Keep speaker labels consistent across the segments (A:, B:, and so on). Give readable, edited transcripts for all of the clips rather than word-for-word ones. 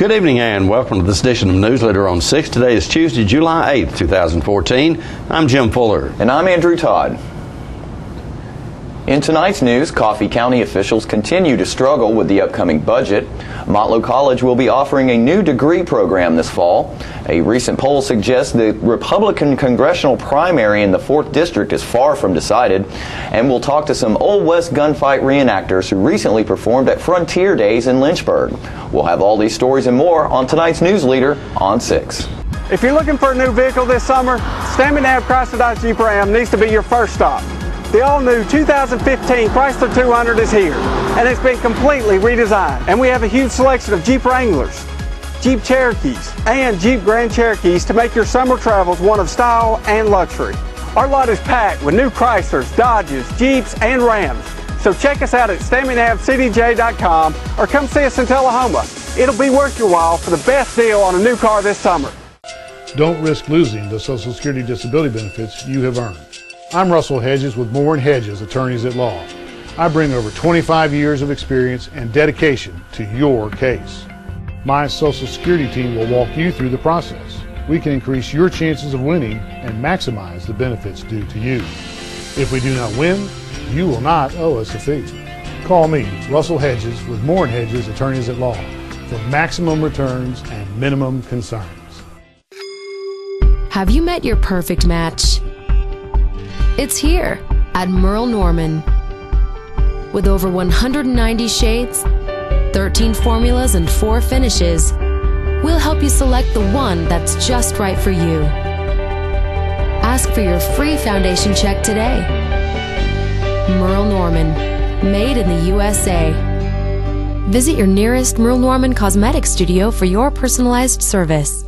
A: Good evening and welcome to this edition of Newsleader on 6. Today is Tuesday, July 8th, 2014. I'm Jim Fuller.
B: And I'm Andrew Todd. In tonight's news, Coffee County officials continue to struggle with the upcoming budget. Motlow College will be offering a new degree program this fall. A recent poll suggests the Republican congressional primary in the 4th District is far from decided. And we'll talk to some Old West gunfight reenactors who recently performed at Frontier Days in Lynchburg. We'll have all these stories and more on tonight's Newsleader on 6.
C: If you're looking for a new vehicle this summer, Stanley Nav Chrysler Dodge Jeep Ram needs to be your first stop. The all-new 2015 Chrysler 200 is here, and it's been completely redesigned. And we have a huge selection of Jeep Wranglers, Jeep Cherokees, and Jeep Grand Cherokees to make your summer travels one of style and luxury. Our lot is packed with new Chryslers, Dodges, Jeeps, and Rams. So check us out at StaminavCDJ.com or come see us in Tullahoma. It'll be worth your while for the best deal on a new car this summer.
D: Don't risk losing the Social Security disability benefits you have earned. I'm Russell Hedges with Moore & Hedges, attorneys at law. I bring over 25 years of experience and dedication to your case. My Social Security team will walk you through the process. We can increase your chances of winning and maximize the benefits due to you. If we do not win, you will not owe us a fee. Call me, Russell Hedges, with Moore & Hedges, attorneys at law, for maximum returns and minimum concerns.
E: Have you met your perfect match? It's here at Merle Norman. With over 190 shades, 13 formulas, and 4 finishes, we'll help you select the one that's just right for you. Ask for your free foundation check today. Merle Norman, made in the USA. Visit your nearest Merle Norman Cosmetic Studio for your personalized service.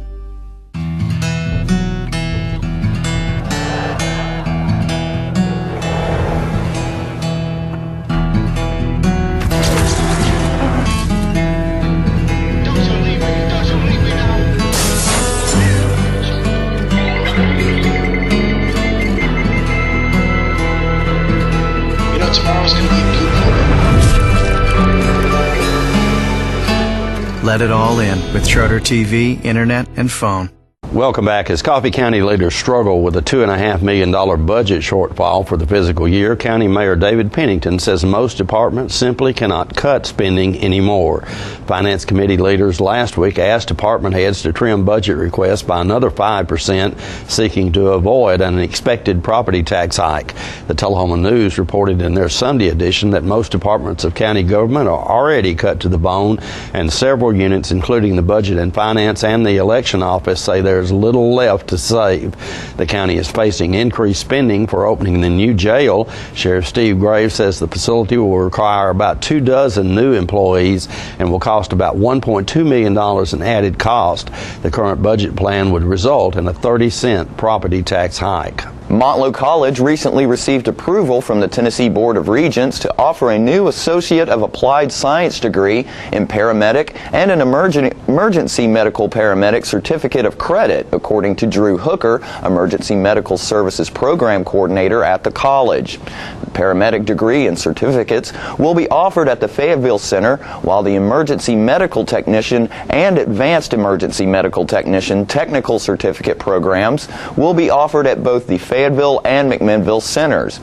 F: Let it all in with Schroeder TV, internet, and phone.
A: Welcome back. As Coffee County leaders struggle with a $2.5 million budget shortfall for the fiscal year, County Mayor David Pennington says most departments simply cannot cut spending anymore. Finance Committee leaders last week asked department heads to trim budget requests by another 5%, seeking to avoid an expected property tax hike. The Tullahoma News reported in their Sunday edition that most departments of county government are already cut to the bone, and several units, including the Budget and Finance and the Election Office, say there's little left to save. The county is facing increased spending for opening the new jail. Sheriff Steve Graves says the facility will require about 24 new employees and will cost about $1.2 million in added cost. The current budget plan would result in a 30-cent property tax hike.
B: Motlow College recently received approval from the Tennessee Board of Regents to offer a new Associate of Applied Science degree in paramedic and an emergency medical paramedic certificate of credit, according to Drew Hooker, Emergency Medical Services Program Coordinator at the college. The paramedic degree and certificates will be offered at the Fayetteville Center, while the Emergency Medical Technician and Advanced Emergency Medical Technician technical certificate programs will be offered at both the Fayetteville and McMinnville centers.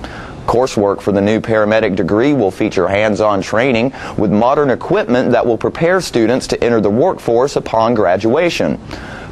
B: Coursework for the new paramedic degree will feature hands-on training with modern equipment that will prepare students to enter the workforce upon graduation.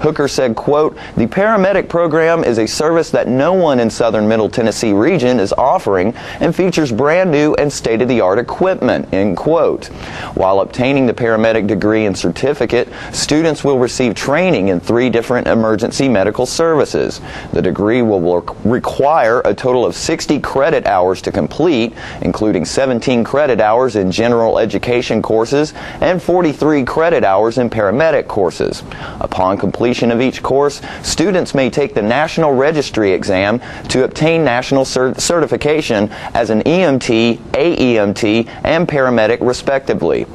B: Hooker said, quote, "The paramedic program is a service that no one in southern Middle Tennessee region is offering and features brand new and state-of-the-art equipment," end quote. While obtaining the paramedic degree and certificate, students will receive training in 3 different emergency medical services. The degree will require a total of 60 credit hours to complete, including 17 credit hours in general education courses and 43 credit hours in paramedic courses. Upon completion completion of each course, students may take the National Registry exam to obtain national certification as an EMT, AEMT, and paramedic respectively.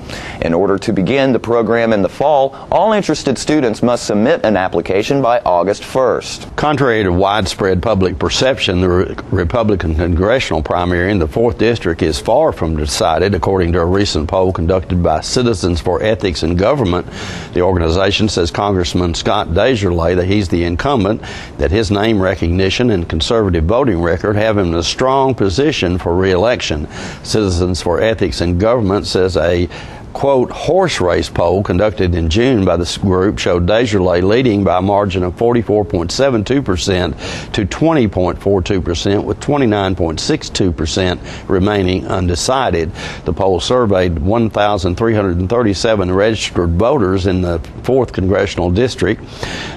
B: In order to begin the program in the fall, all interested students must submit an application by August 1st.
A: Contrary to widespread public perception, the Republican congressional primary in the 4th District is far from decided, according to a recent poll conducted by Citizens for Ethics in Government. The organization says Congressman Scott Desjardins, that he's the incumbent, that his name recognition and conservative voting record have him in a strong position for re-election. Citizens for Ethics in Government says a quote, horse race poll conducted in June by this group showed Desjardins leading by a margin of 44.72% to 20.42%, with 29.62% remaining undecided. The poll surveyed 1,337 registered voters in the 4th Congressional District.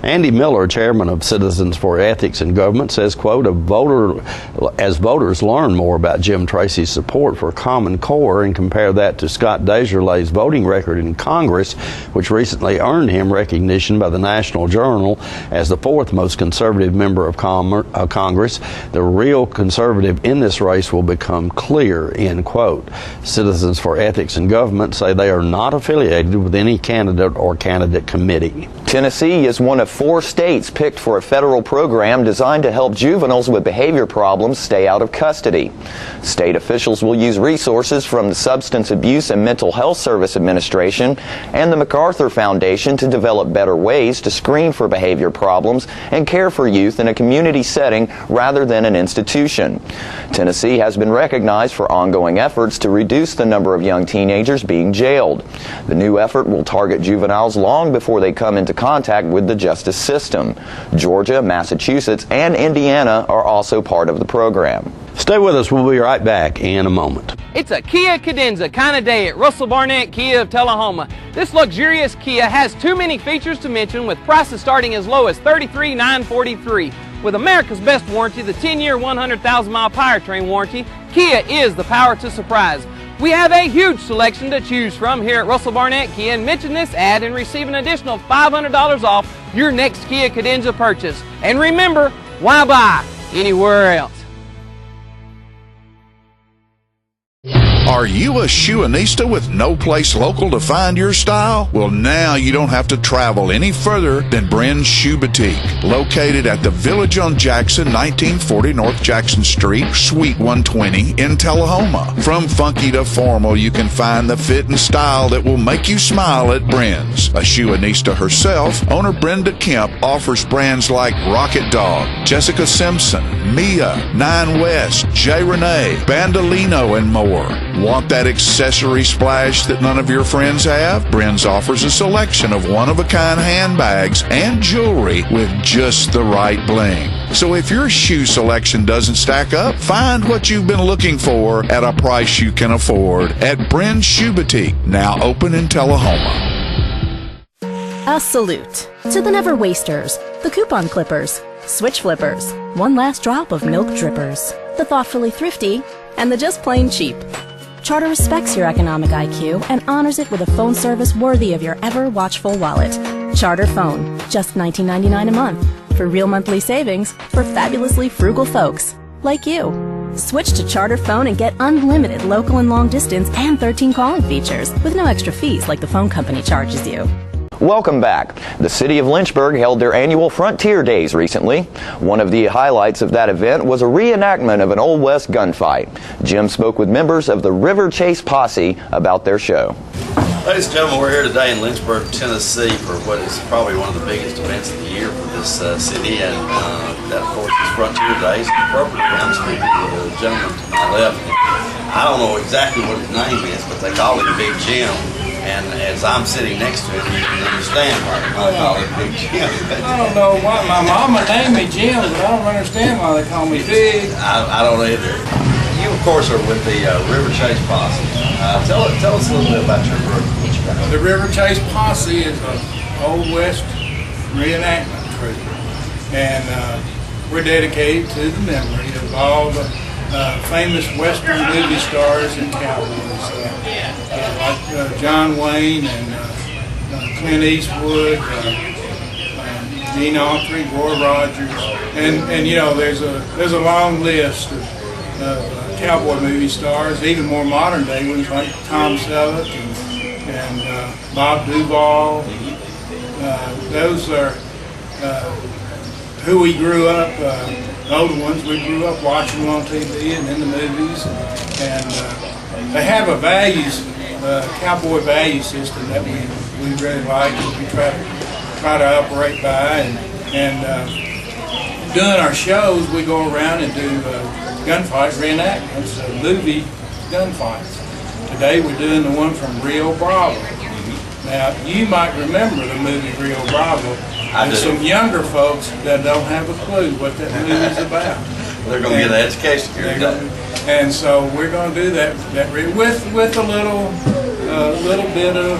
A: Andy Miller, chairman of Citizens for Ethics in Government, says, quote, as voters learn more about Jim Tracy's support for Common Core and compare that to Scott Desjardins' voting record in Congress, which recently earned him recognition by the National Journal as the 4th most conservative member of Congress, the real conservative in this race will become clear, end quote. Citizens for Ethics in Government say they are not affiliated with any candidate or candidate committee.
B: Tennessee is one of 4 states picked for a federal program designed to help juveniles with behavior problems stay out of custody. State officials will use resources from the Substance Abuse and Mental Health Service Administration and the MacArthur Foundation to develop better ways to screen for behavior problems and care for youth in a community setting rather than an institution. Tennessee has been recognized for ongoing efforts to reduce the number of young teenagers being jailed. The new effort will target juveniles long before they come into contact with the justice system. Georgia, Massachusetts, and Indiana are also part of the program.
A: Stay with us. We'll be right back in a moment.
G: It's a Kia Cadenza kind of day at Russell Barnett Kia of Tullahoma. This luxurious Kia has too many features to mention, with prices starting as low as $33,943. With America's best warranty, the 10-year, 100,000-mile powertrain warranty, Kia is the power to surprise. We have a huge selection to choose from here at Russell Barnett Kia, and mention this ad and receive an additional $500 off your next Kia Cadenza purchase. And remember, why buy anywhere else?
H: Are you a shoeanista with no place local to find your style? Well, now you don't have to travel any further than Bren's Shoe Boutique, located at the Village on Jackson, 1940 North Jackson Street, Suite 120 in Tullahoma. From funky to formal, you can find the fit and style that will make you smile at Bren's. A shoeanista herself, owner Brenda Kemp offers brands like Rocket Dog, Jessica Simpson, Mia, Nine West, J. Renee, Bandolino, and more. Want that accessory splash that none of your friends have? Bren's offers a selection of one-of-a-kind handbags and jewelry with just the right bling. So if your shoe selection doesn't stack up, find what you've been looking for at a price you can afford at Bren's Shoe Boutique, now open in Tullahoma.
I: A salute to the never wasters, the coupon clippers, switch flippers, one last drop of milk drippers, the thoughtfully thrifty, and the just plain cheap. Charter respects your economic IQ and honors it with a phone service worthy of your ever-watchful wallet. Charter Phone, just $19.99 a month. For real monthly savings for fabulously frugal folks like you. Switch to Charter Phone and get unlimited local and long distance and 13 calling features with no extra fees like the phone company charges you.
B: Welcome back. The city of Lynchburg held their annual Frontier Days recently. One of the highlights of that event was a reenactment of an Old West gunfight. Jim spoke with members of the River Chase Posse about their show.
A: Ladies and gentlemen, we're here today in Lynchburg, Tennessee for what is probably one of the biggest events of the year for this city, and that of course is Frontier Days. Appropriately, I'm speaking to the gentleman to my left. I don't know exactly what his name is, but they call him Big Jim. And as I'm sitting next to him, you can understand why I call him Big Jim.
J: I don't know why. My mama named me Jim, but I don't understand why they call me Big.
A: I don't either. You, of course, are with the River Chase Posse. Tell us a little bit about your group.
J: The River Chase Posse is an Old West reenactment crew. And we're dedicated to the memory of all the famous Western movie stars and cowboys. Like John Wayne and Clint Eastwood, Gene Autry, Roy Rogers, and you know, there's a long list of cowboy movie stars, even more modern day ones like Tom Selleck and Bob Duvall. Those are who we grew up, older ones, we grew up watching them on TV and in the movies. And they have a values, cowboy value system that we really like, that we try to operate by. And doing our shows, we go around and do gunfight reenactments, movie gunfights. Today we're doing the one from Rio Bravo. Now, you might remember the movie Rio Bravo. There's some younger folks that don't have a clue what that movie's about.
A: They're going to get an education here today.
J: And so we're going to do that with a little bit of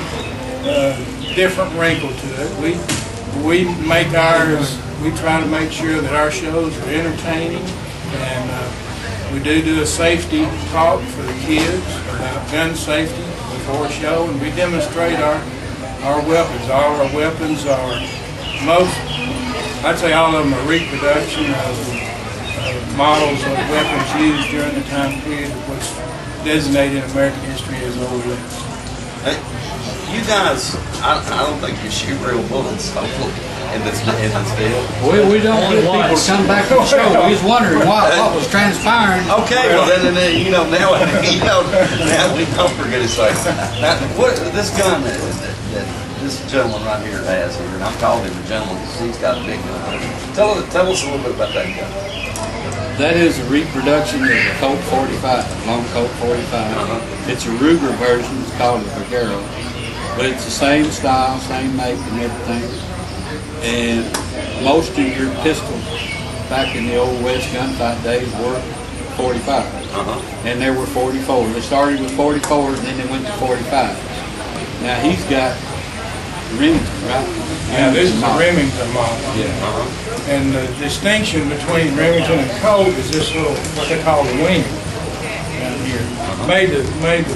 J: different wrinkle to it. We make ours. We try to make sure that our shows are entertaining, and we do a safety talk for the kids about gun safety before a show, and we demonstrate our weapons. All our weapons are I'd say all of them are reproduction of models of weapons used during the time period of what's designated in American history as Old West.
A: Hey, you guys, I don't think you shoot real bullets in this deal.
K: We don't get people to come back to the show. We was wondering what was transpiring.
A: Okay, well then now we don't forget his face. Now, what this gun that this gentleman right here has here, and I'm calling him a gentleman because he's got a big gun. Tell us a little bit about that gun.
K: That is a reproduction of the Colt 45, long Colt 45. It's a Ruger version. It's called a Vaquero, but it's the same style, same make, and everything. And most of your pistols back in the old West gunfight days were 45, and there were 44s. They started with 44s, and then they went to 45. Now he's got Remington, right?
J: Yeah, this is a Remington model.
K: Yeah.
J: And the distinction between Remington and Colt is this little, what they call the wing down here. Made the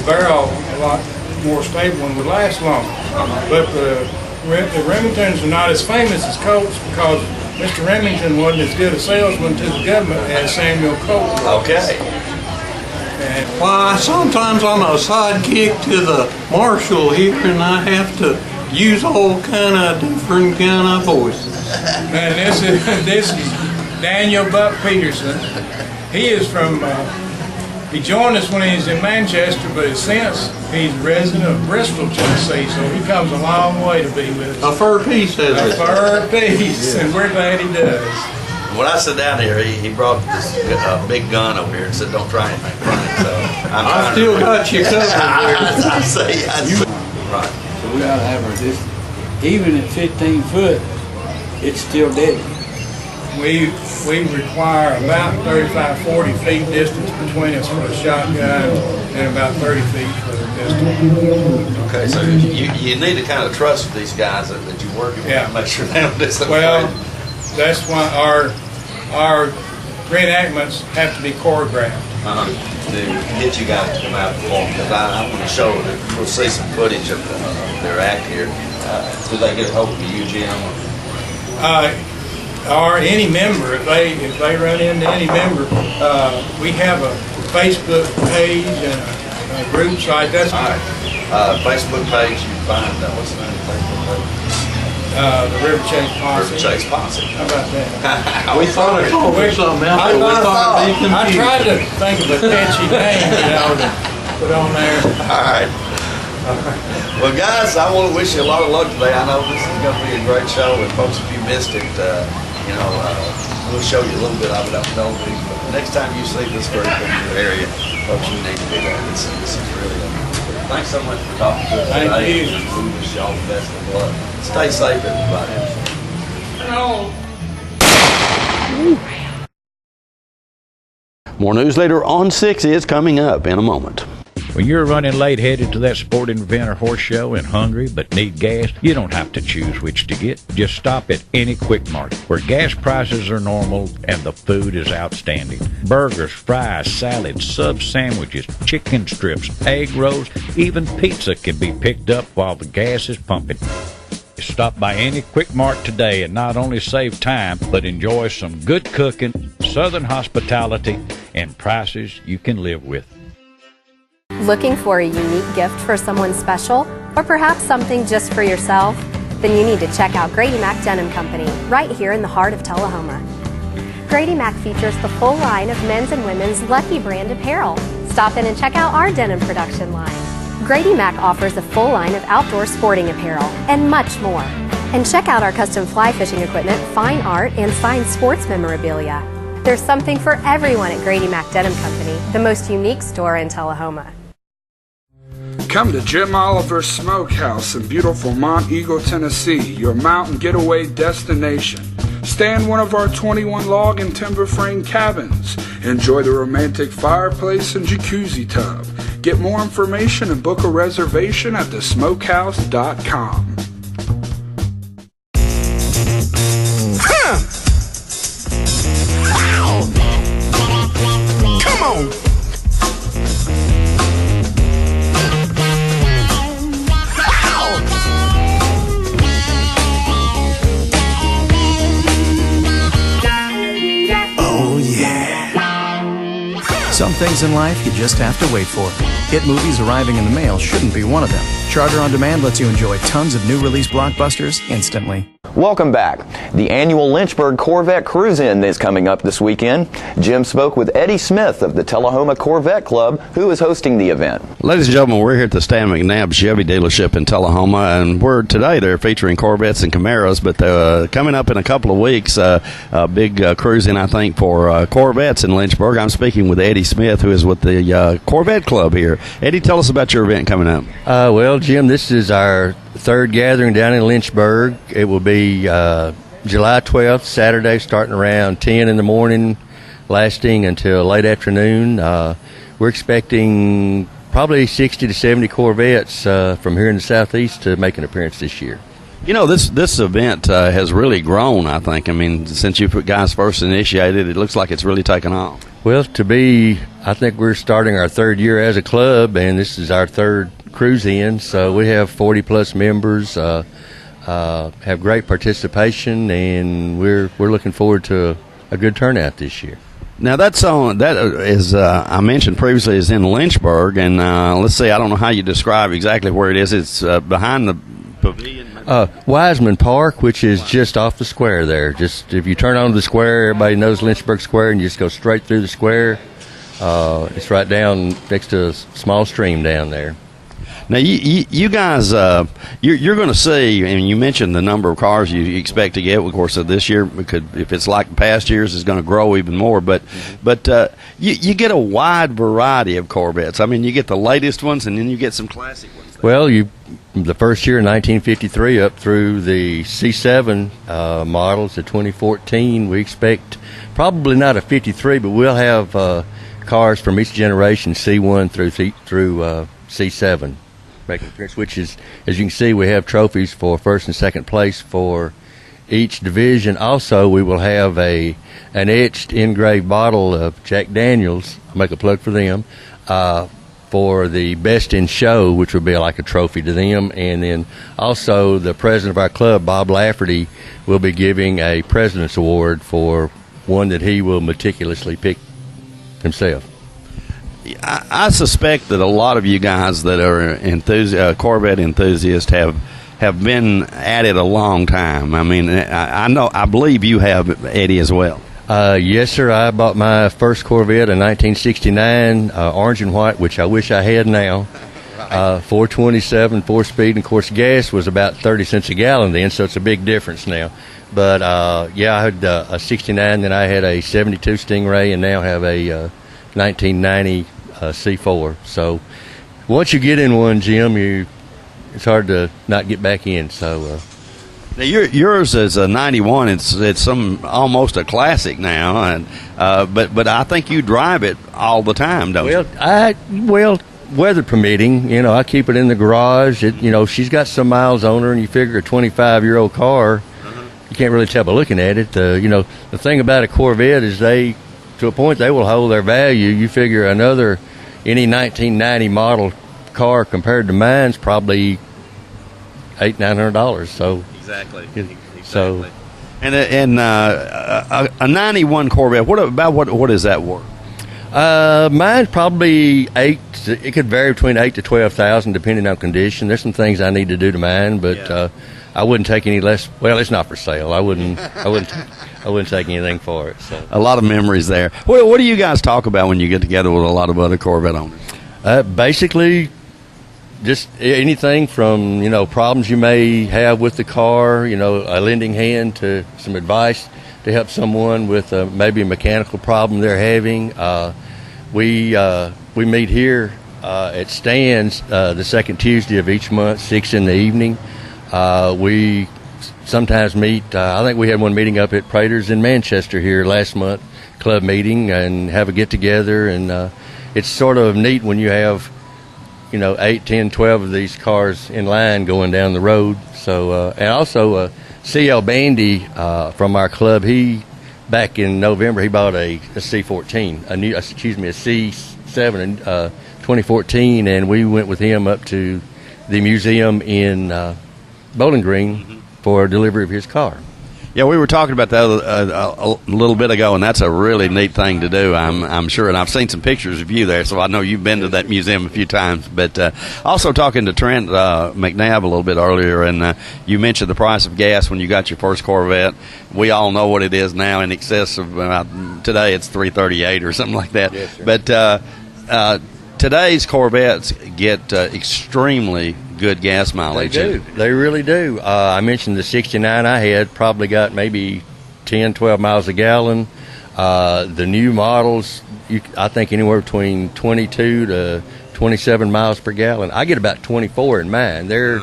J: barrel a lot more stable and would last longer. But the Remingtons are not as famous as Colts because Mr. Remington wasn't as good a salesman to the government as Samuel Colt was.
A: Okay.
L: Why, sometimes I'm a sidekick to the marshal here, and I have to use all kind of different kind of voices.
J: And this is Daniel Buck Peterson. He is from. He joined us when he was in Manchester, but since he's a resident of Bristol, Tennessee, so he comes a long way to be with us.
L: A fur piece,
J: a fur piece, and we're glad he does.
A: When I sit down here, he brought this big gun over here and said, "Don't try anything funny." So
L: I still got you covered.
A: I say. Right.
K: So we got to have this. Even at 15 foot, it's still deadly.
J: We require about 35, 40 feet distance between us for a shotgun and about 30 feet for the pistol.
A: Okay, so you need to kind of trust these guys that you're working with to make sure they don't do something.
J: Well, that's why our reenactments have to be choreographed.
A: To get you guys to come out and perform, because I want to show that we'll see some footage of their act here. Do they get a hold of you, Jim?
J: Or any member, if they run into any member, we have a Facebook page and a group site. That's
A: all right. Facebook page, you find what's the name of the Facebook page?
J: The River Chase Posse.
A: River Chase Posse.
J: How about that?
L: We thought of something else.
J: I tried to think of a catchy name, to put on there.
A: All right. Well, guys, I want to wish you a lot of luck today. I know this is going to be a great show, and folks, if you missed it, we'll show you a little bit of it up in Old Beach. But the next time you see this group in your area, folks, you need to be there. This is really good. Thanks so much for talking to us today.
J: Thank you.
A: We wish you all the best of luck. Stay safe, everybody. More Newsleader on 6 is coming up in a moment.
M: When you're running late headed to that sporting event or horse show and hungry but need gas, you don't have to choose which to get. Just stop at any Quick Mart where gas prices are normal and the food is outstanding. Burgers, fries, salads, sub sandwiches, chicken strips, egg rolls, even pizza can be picked up while the gas is pumping. Stop by any Quick Mart today and not only save time, but enjoy some good cooking, southern hospitality, and prices you can live with.
N: Looking for a unique gift for someone special, or perhaps something just for yourself? Then you need to check out Grady Mac Denim Company, right here in the heart of Tullahoma. Grady Mac features the full line of men's and women's Lucky brand apparel. Stop in and check out our denim production line. Grady Mac offers a full line of outdoor sporting apparel and much more. And check out our custom fly fishing equipment, fine art, and signed sports memorabilia. There's something for everyone at Grady Mac Denim Company, the most unique store in Tullahoma.
O: Come to Jim Oliver's Smokehouse in beautiful Mont Eagle, Tennessee, your mountain getaway destination. Stay in one of our 21 log and timber frame cabins. Enjoy the romantic fireplace and jacuzzi tub. Get more information and book a reservation at thesmokehouse.com.
P: Come on!
F: Some things in life you just have to wait for. Hit movies arriving in the mail shouldn't be one of them. Charter on Demand lets you enjoy tons of new release blockbusters instantly.
B: Welcome back. The annual Lynchburg Corvette Cruise-In is coming up this weekend. Jim spoke with Eddie Smith of the Tullahoma Corvette Club, who is hosting the event.
A: Ladies and gentlemen, we're here at the Stan McNabb Chevy dealership in Tullahoma, and today they're featuring Corvettes and Camaros, but coming up in a couple of weeks, a big cruise-in, I think, for Corvettes in Lynchburg. I'm speaking with Eddie Smith, who is with the Corvette Club here. Eddie, tell us about your event coming up.
Q: Well, Jim, this is our third gathering down in Lynchburg. It will be July 12th, Saturday, starting around 10 in the morning, lasting until late afternoon. We're expecting probably 60 to 70 Corvettes from here in the southeast to make an appearance this year.
A: You know, this event has really grown, I think. I mean, since you guys first initiated, it looks like it's really taken off.
Q: Well, I think we're starting our third year as a club, and this is our third cruise-in, so we have 40-plus members, have great participation, and we're looking forward to a good turnout this year.
A: Now, that is I mentioned previously, is in Lynchburg, and let's see, I don't know how you describe exactly where it is. It's behind the pavilion.
Q: Wiseman Park, which is just off the square there. Just if you turn onto the square, everybody knows Lynchburg Square, and you just go straight through the square. It's right down next to a small stream down there.
A: Now, you guys, you're going to see, and you mentioned the number of cars you expect to get. Of course, this year, if it's like past years, it's going to grow even more. But you get a wide variety of Corvettes. I mean, you get the latest ones, and then you get some classic ones.
Q: Well, the first year in 1953 up through the C7 models, the 2014, we expect probably not a 53, but we'll have cars from each generation, C1 through C7. Making appearance, which is, as you can see, we have trophies for first and second place for each division. Also, we will have an etched engraved bottle of Jack Daniels. I'll make a plug for them for the best in show, which will be like a trophy to them. And then also the president of our club, Bob Lafferty, will be giving a president's award for one that he will meticulously pick himself.
A: I suspect that a lot of you guys that are Corvette enthusiasts have been at it a long time. I mean, I believe you have, Eddie, as well.
Q: Yes, sir. I bought my first Corvette in 1969, orange and white, which I wish I had now. 427, 4-speed, and of course gas was about 30 cents a gallon then, so it's a big difference now. But I had a 69, then I had a 72 Stingray, and now have a 1990 C4. So once you get in one, Jim, it's hard to not get back in. So
A: now yours is a 91. It's almost a classic now, and but I think you drive it all the time, don't you?
Q: Well, weather permitting, I keep it in the garage. She's got some miles on her, and you figure a 25-year-old car, you can't really tell by looking at it. The thing about a Corvette is to a point, they will hold their value. You figure any 1990 model car compared to mine's probably $800-900. So
A: Exactly.
Q: So,
A: and a 91 Corvette. What is that worth?
Q: Mine's probably it could vary between 8 to 12,000 depending on condition. There's some things I need to do to mine, but I wouldn't take any less. Well, it's not for sale. I wouldn't take anything for it. So
A: a lot of memories there. What do you guys talk about when you get together with a lot of other Corvette owners?
Q: Basically, just anything from problems you may have with the car, a lending hand to some advice to help someone with maybe a mechanical problem they're having. We meet here at Stan's the second Tuesday of each month, 6 in the evening. We sometimes meet. I think we had one meeting up at Prater's in Manchester here last month, club meeting, and have a get together. And it's sort of neat when you have 8, 10, 12 of these cars in line going down the road. So and also C.L. Bandy from our club, back in November he bought a C14, a C7 in 2014, and we went with him up to the museum in Bowling Green for delivery of his car.
A: Yeah, we were talking about that a little bit ago, and that's a really neat thing to do, I'm sure. And I've seen some pictures of you there, so I know you've been to that museum a few times. But also talking to Trent McNabb a little bit earlier, and you mentioned the price of gas when you got your first Corvette. We all know what it is now, in excess of today it's $3.38 or something like that.
Q: Yes, sir.
A: But today's Corvettes get extremely good gas mileage.
Q: They do. They really do. I mentioned the 69 I had probably got maybe 10, 12 miles a gallon. The new models, I think anywhere between 22 to 27 miles per gallon. I get about 24 in mine. They're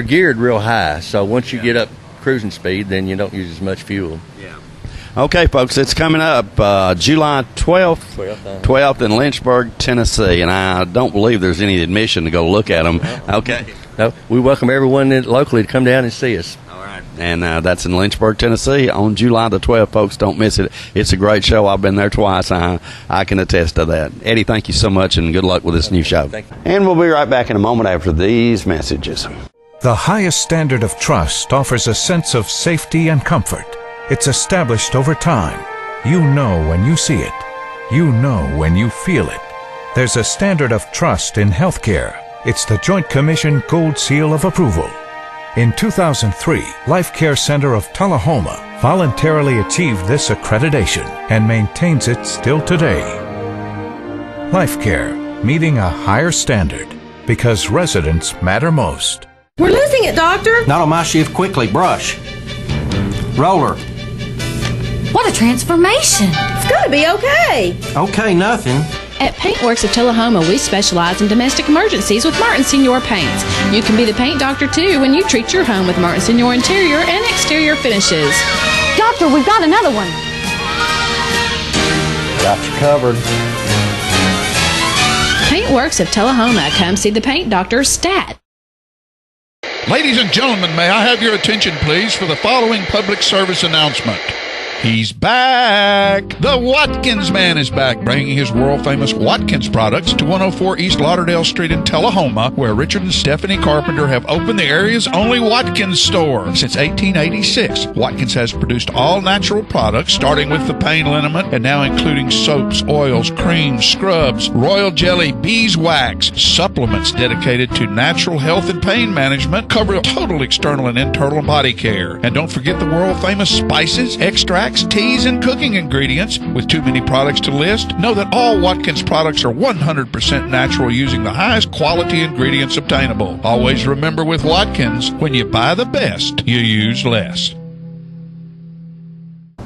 Q: geared real high, so once you get up cruising speed, then you don't use as much fuel.
A: Yeah. Okay, folks, it's coming up July 12th in Lynchburg, Tennessee, and I don't believe there's any admission to go look at them. Okay.
Q: No, we welcome everyone locally to come down and see us.
A: All right. And that's in Lynchburg, Tennessee on July the 12th, folks. Don't miss it. It's a great show. I've been there twice. I can attest to that. Eddie, thank you so much, and good luck with this new show.
Q: Thank you.
A: And we'll be right back in a moment after these messages.
P: The highest standard of trust offers a sense of safety and comfort. It's established over time. You know when you see it. You know when you feel it. There's a standard of trust in healthcare. It's the Joint Commission Gold Seal of Approval. In 2003, Life Care Center of Tullahoma voluntarily achieved this accreditation and maintains it still today. Life Care, meeting a higher standard because residents matter most.
R: We're losing it, Doctor.
S: Not on my shift. Quickly, brush. Roller.
R: What a transformation. It's going to be okay.
S: Okay, nothing.
T: At Paintworks of Tullahoma, we specialize in domestic emergencies with Martin Senior Paints. You can be the paint doctor, too, when you treat your home with Martin Senior interior and exterior finishes.
R: Doctor, we've got another one.
S: Got you covered.
T: Paintworks of Tullahoma. Come see the paint doctor, Stat.
H: Ladies and gentlemen, may I have your attention, please, for the following public service announcement. He's back! The Watkins Man is back, bringing his world-famous Watkins products to 104 East Lauderdale Street in Tullahoma, where Richard and Stephanie Carpenter have opened the area's only Watkins store. Since 1886, Watkins has produced all-natural products, starting with the pain liniment, and now including soaps, oils, creams, scrubs, royal jelly, beeswax, supplements dedicated to natural health and pain management, cover total external and internal body care. And don't forget the world-famous spices, extracts, teas, and cooking ingredients. With too many products to list, know that all Watkins products are 100% natural, using the highest quality ingredients obtainable. Always remember, with Watkins, when you buy the best, you use less.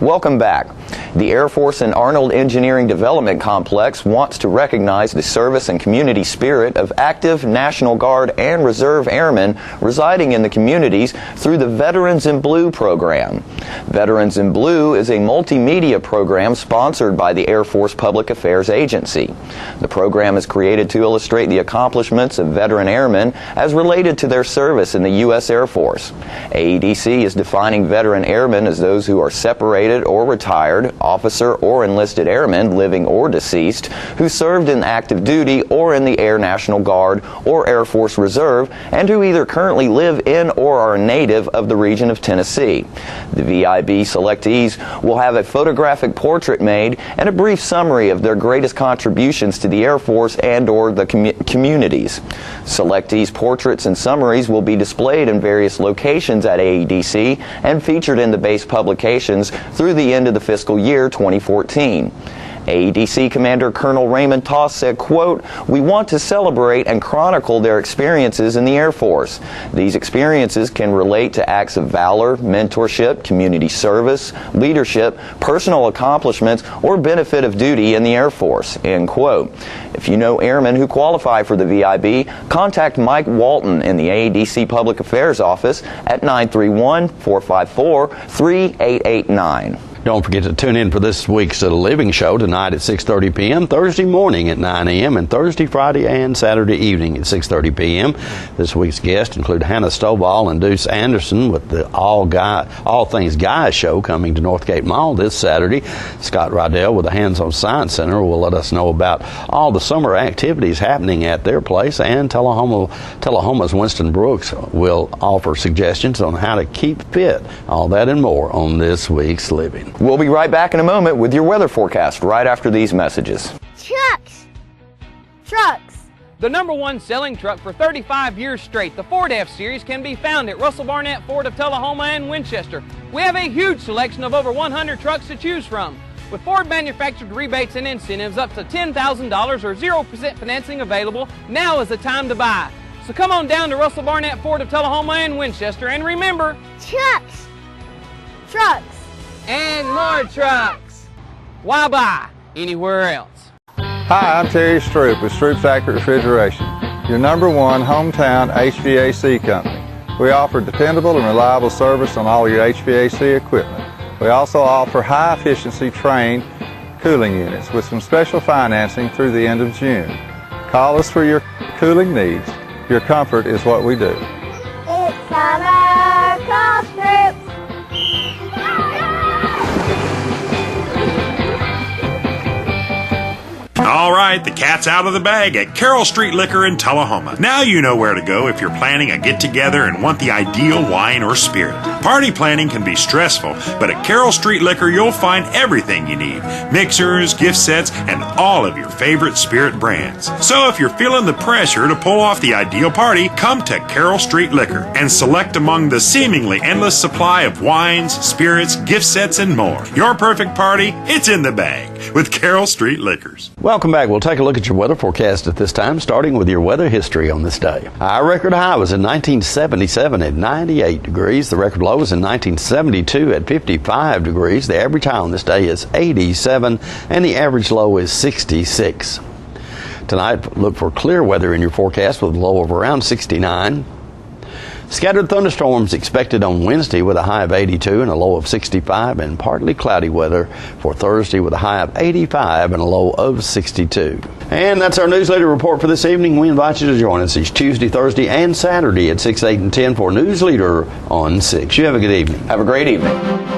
B: Welcome back. The Air Force and Arnold Engineering Development Complex wants to recognize the service and community spirit of active National Guard and Reserve airmen residing in the communities through the Veterans in Blue program. Veterans in Blue is a multimedia program sponsored by the Air Force Public Affairs Agency. The program is created to illustrate the accomplishments of veteran airmen as related to their service in the U.S. Air Force. AEDC is defining veteran airmen as those who are separated or retired, officer or enlisted airman, living or deceased, who served in active duty or in the Air National Guard or Air Force Reserve, and who either currently live in or are a native of the region of Tennessee. The VIB selectees will have a photographic portrait made and a brief summary of their greatest contributions to the Air Force and or the communities. Selectees' portraits and summaries will be displayed in various locations at AEDC and featured in the base publications through the end of the fiscal year 2014. AEDC Commander Colonel Raymond Toss said, quote, "We want to celebrate and chronicle their experiences in the Air Force. These experiences can relate to acts of valor, mentorship, community service, leadership, personal accomplishments, or benefit of duty in the Air Force," end quote. If you know airmen who qualify for the VIB, contact Mike Walton in the AEDC Public Affairs Office at 931-454-3889.
A: Don't forget to tune in for this week's Living Show tonight at 6:30 p.m., Thursday morning at 9 a.m., and Thursday, Friday, and Saturday evening at 6:30 p.m. This week's guests include Hannah Stovall and Deuce Anderson with the All Things Guys show coming to Northgate Mall this Saturday. Scott Rydell with the Hands On Science Center will let us know about all the summer activities happening at their place, and Tullahoma's Winston Brooks will offer suggestions on how to keep fit. All that and more on this week's Living.
B: We'll be right back in a moment with your weather forecast right after these messages.
G: Trucks. The #1 selling truck for 35 years straight, the Ford F-Series, can be found at Russell Barnett Ford of Tullahoma and Winchester. We have a huge selection of over 100 trucks to choose from, with Ford manufactured rebates and incentives up to $10,000 or 0% financing available. Now is the time to buy. So come on down to Russell Barnett Ford of Tullahoma and Winchester, and remember, trucks. And more trucks. Why buy anywhere else?
U: Hi, I'm Terry Stroop with Stroop Factory Refrigeration, your #1 hometown HVAC company. We offer dependable and reliable service on all your HVAC equipment. We also offer high-efficiency trained cooling units with some special financing through the end of June. Call us for your cooling needs. Your comfort is what we do.
V: It's summer, call Stroop.
W: All right, the cat's out of the bag at Carroll Street Liquor in Tullahoma. Now you know where to go if you're planning a get-together and want the ideal wine or spirit. Party planning can be stressful, but at Carroll Street Liquor you'll find everything you need. Mixers, gift sets, and all of your favorite spirit brands. So if you're feeling the pressure to pull off the ideal party, come to Carroll Street Liquor and select among the seemingly endless supply of wines, spirits, gift sets, and more. Your perfect party, it's in the bag with Carroll Street Liquors.
A: Welcome back. We'll take a look at your weather forecast at this time, starting with your weather history on this day. Our record high was in 1977 at 98 degrees. The record low was in 1972 at 55 degrees. The average high on this day is 87, and the average low is 66. Tonight, look for clear weather in your forecast with a low of around 69. Scattered thunderstorms expected on Wednesday with a high of 82 and a low of 65, and partly cloudy weather for Thursday with a high of 85 and a low of 62. And that's our newsletter report for this evening. We invite you to join us each Tuesday, Thursday, and Saturday at 6, 8, and 10 for Newsleader on 6. You have a good evening.
B: Have a great evening.